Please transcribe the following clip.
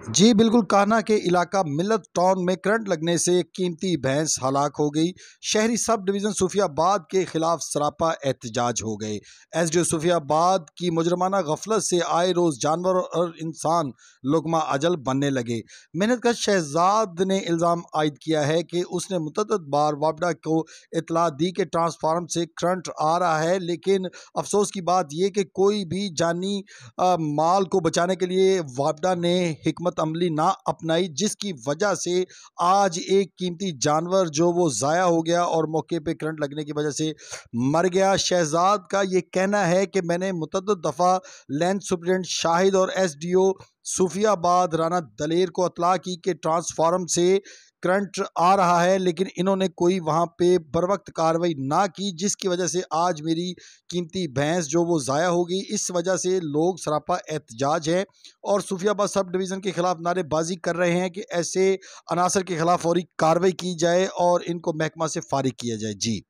जी बिल्कुल, कान्हा के इलाका मिल्लत टाउन में करंट लगने से एक कीमती भैंस हलाक हो गई। शहरी सब डिवीज़न सूफियाबाद के खिलाफ सरापा एहतजाज हो गए। एसडीओ सूफियाबाद की मुजरमाना गफलत से आए रोज़ जानवर और इंसान लुकमा अजल बनने लगे। मेहनतकश शहजाद ने इल्ज़ाम आयद किया है कि उसने मुतअद्दिद बार वापडा को इतला दी कि ट्रांसफार्म से करंट आ रहा है, लेकिन अफसोस की बात यह कि कोई भी जानी माल को बचाने के लिए वापडा ने हिकमत अमली ना अपनाई, जिसकी वजह से आज एक कीमती जानवर जो वो ज़ाया हो गया और मौके पे करंट लगने की वजह से मर गया। शहजाद का ये कहना है कि मैंने मुतअद्दिद दफ़ा लैंड सुपरिटेंडेंट शाहिद और एसडीओ सूफियाबाद राना दलेर को इत्तला की कि ट्रांसफार्म से करंट आ रहा है, लेकिन इन्होंने कोई वहाँ पे बर वक्त कार्रवाई ना की, जिसकी वजह से आज मेरी कीमती भैंस जो वो ज़ाया हो गई। इस वजह से लोग सरापा एहतजाज है और सूफियाबाद सब डिवीज़न के खिलाफ नारेबाजी कर रहे हैं कि ऐसे अनासर के खिलाफ फौरी कार्रवाई की जाए और इनको महकमा से फारिग किया जाए। जी।